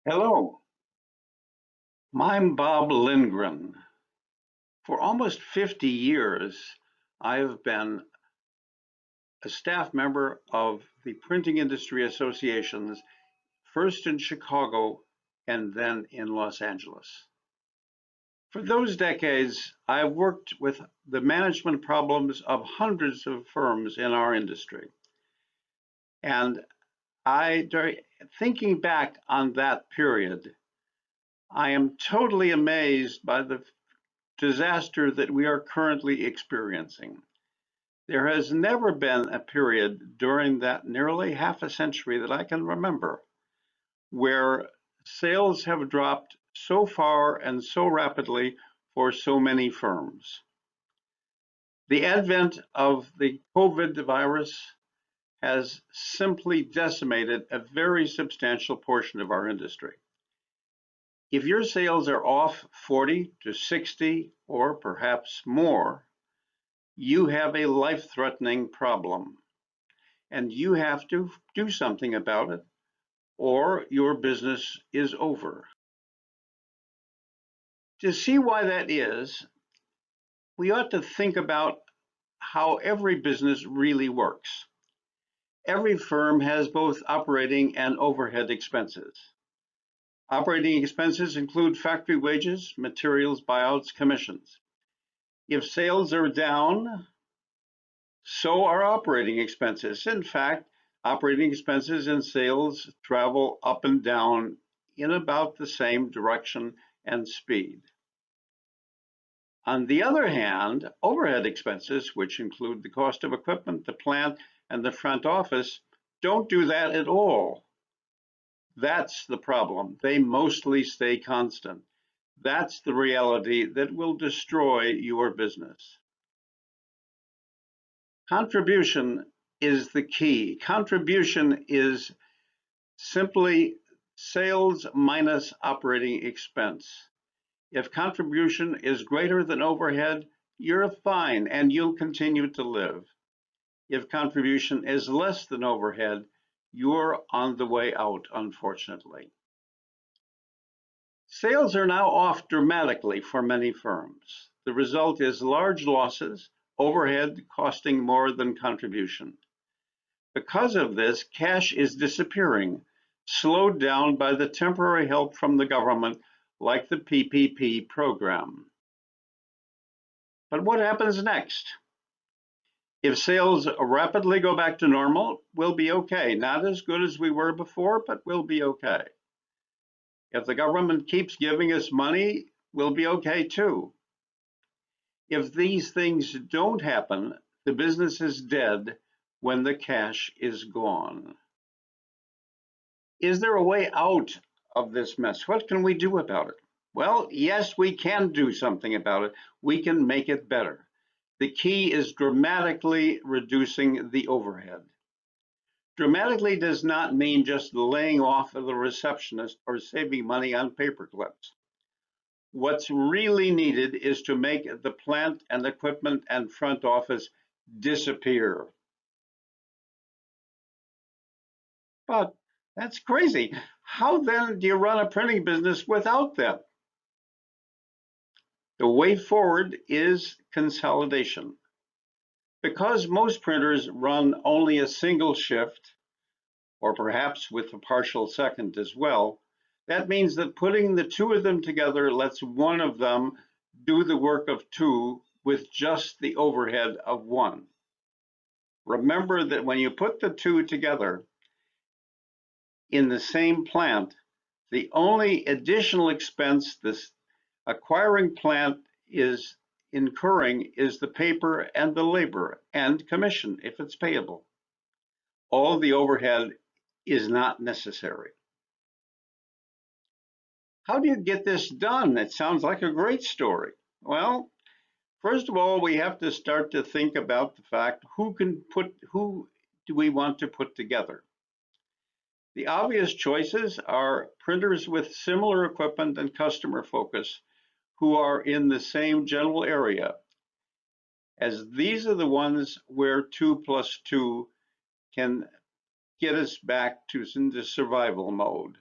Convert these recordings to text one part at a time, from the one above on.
Hello, I'm Bob Lindgren. For almost 50 years, I've been a staff member of the Printing Industry Associations, first in Chicago and then in Los Angeles. For those decades, I've worked with the management problems of hundreds of firms in our industry. And thinking back on that period, I am totally amazed by the disaster that we are currently experiencing. There has never been a period during that nearly half a century that I can remember where sales have dropped so far and so rapidly for so many firms. The advent of the COVID virus has simply decimated a very substantial portion of our industry. If your sales are off 40 to 60 or perhaps more, you have a life-threatening problem and you have to do something about it or your business is over. To see why that is, we ought to think about how every business really works. Every firm has both operating and overhead expenses. Operating expenses include factory wages, materials, buyouts, commissions. If sales are down, so are operating expenses. In fact, operating expenses and sales travel up and down in about the same direction and speed. On the other hand, overhead expenses, which include the cost of equipment, the plant, and the front office, don't do that at all. That's the problem. They mostly stay constant. That's the reality that will destroy your business. Contribution is the key. Contribution is simply sales minus operating expense. If contribution is greater than overhead, you're fine and you'll continue to live. If contribution is less than overhead, you're on the way out, unfortunately. Sales are now off dramatically for many firms. The result is large losses, overhead costing more than contribution. Because of this, cash is disappearing, slowed down by the temporary help from the government, like the PPP program. But what happens next? If sales rapidly go back to normal, we'll be okay. Not as good as we were before, but we'll be okay. If the government keeps giving us money, we'll be okay too. If these things don't happen, the business is dead when the cash is gone. Is there a way out of this mess? What can we do about it? Well, yes, we can do something about it. We can make it better. The key is dramatically reducing the overhead. Dramatically does not mean just laying off of the receptionist or saving money on paper clips. What's really needed is to make the plant and equipment and front office disappear. But that's crazy. How then do you run a printing business without them? The way forward is consolidation. Because most printers run only a single shift, or perhaps with a partial second as well, that means that putting the two of them together lets one of them do the work of two with just the overhead of one. Remember that when you put the two together in the same plant, the only additional expense this acquiring plant is incurring is the paper and the labor and commission if it's payable. All the overhead is not necessary. How do you get this done? It sounds like a great story. Well, first of all, we have to start to think about the fact who do we want to put together? The obvious choices are printers with similar equipment and customer focus who are in the same general area, as these are the ones where 2 + 2 can get us back to into survival mode.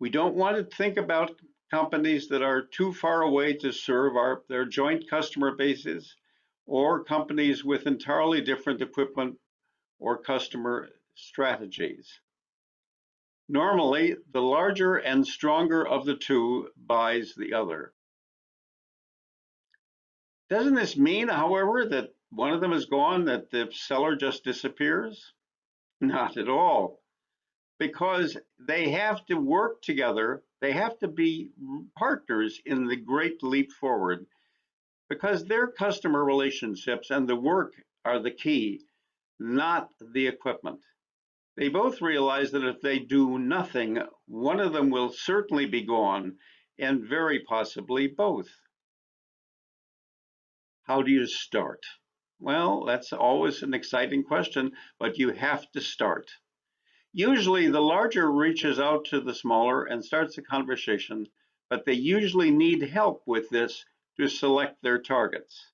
We don't want to think about companies that are too far away to serve their joint customer bases, or companies with entirely different equipment or customer strategies. Normally, the larger and stronger of the two buys the other. Doesn't this mean, however, that one of them is gone, that the seller just disappears? Not at all, because they have to work together. They have to be partners in the great leap forward, because their customer relationships and the work are the key, not the equipment. They both realize that if they do nothing, one of them will certainly be gone, and very possibly both. How do you start? Well, that's always an exciting question, but you have to start. Usually the larger reaches out to the smaller and starts a conversation, but they usually need help with this to select their targets.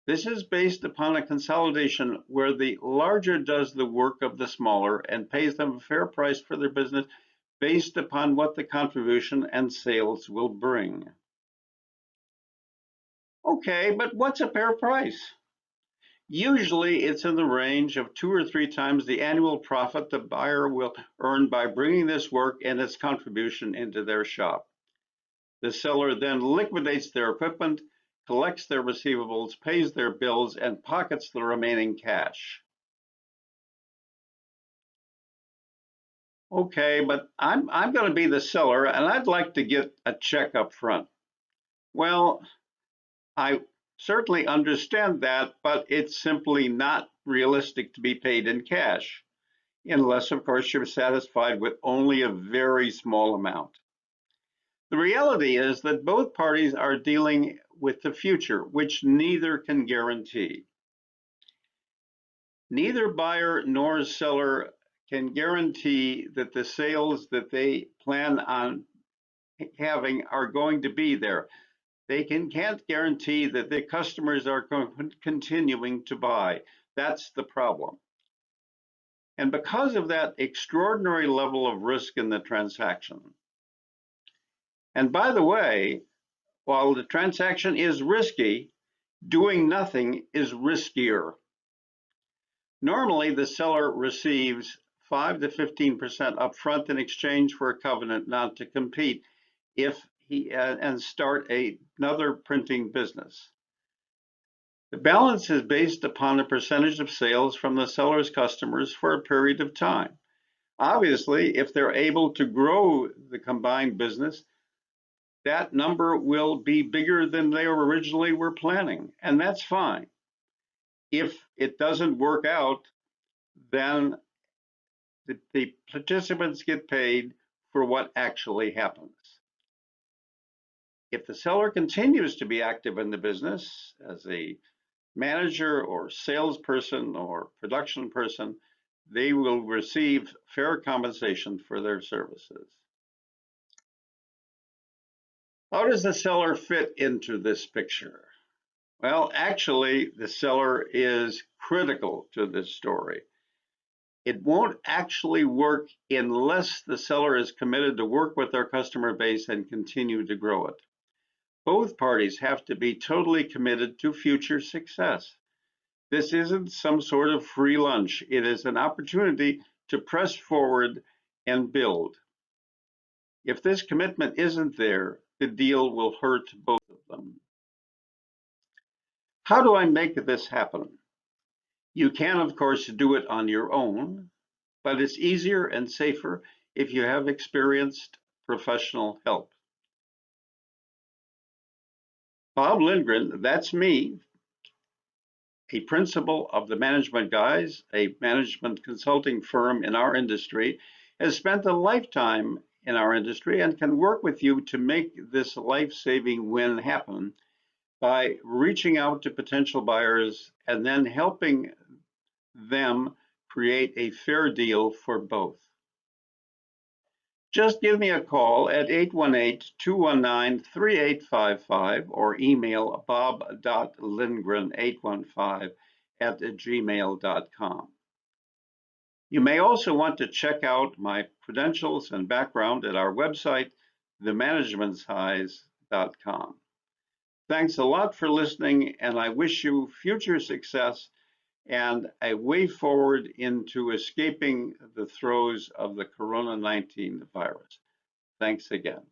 This is based upon a consolidation where the larger does the work of the smaller and pays them a fair price for their business based upon what the contribution and sales will bring. Okay, but what's a fair price? Usually it's in the range of 2 or 3 times the annual profit the buyer will earn by bringing this work and its contribution into their shop. The seller then liquidates their equipment, collects their receivables, pays their bills, and pockets the remaining cash. Okay, but I'm going to be the seller and I'd like to get a check up front. Well, I certainly understand that, but it's simply not realistic to be paid in cash, unless, of course, you're satisfied with only a very small amount. The reality is that both parties are dealing with the future, which neither can guarantee. Neither buyer nor seller can guarantee that the sales that they plan on having are going to be there. They can't guarantee that the customers are continuing to buy. That's the problem. And because of that extraordinary level of risk in the transaction, and by the way, while the transaction is risky, doing nothing is riskier. Normally, the seller receives 5 to 15% upfront in exchange for a covenant not to compete and start another printing business. The balance is based upon a percentage of sales from the seller's customers for a period of time. Obviously, if they're able to grow the combined business, that number will be bigger than they originally were planning, and that's fine. If it doesn't work out, then the participants get paid for what actually happens. If the seller continues to be active in the business as a manager or salesperson or production person, they will receive fair compensation for their services. How does the seller fit into this picture? Well, actually, the seller is critical to this story. It won't actually work unless the seller is committed to work with their customer base and continue to grow it. Both parties have to be totally committed to future success. This isn't some sort of free lunch. It is an opportunity to press forward and build. If this commitment isn't there, the deal will hurt both of them. How do I make this happen? You can, of course, do it on your own, but it's easier and safer if you have experienced professional help. Bob Lindgren, that's me, a principal of the Management Guys, a management consulting firm in our industry, has spent a lifetime in our industry and can work with you to make this life-saving win happen by reaching out to potential buyers and then helping them create a fair deal for both. Just give me a call at 818-219-3855 or email bob.lindgren815 at gmail.com. You may also want to check out my credentials and background at our website, themanagementsize.com. Thanks a lot for listening, and I wish you future success and a way forward into escaping the throes of the COVID-19 virus. Thanks again.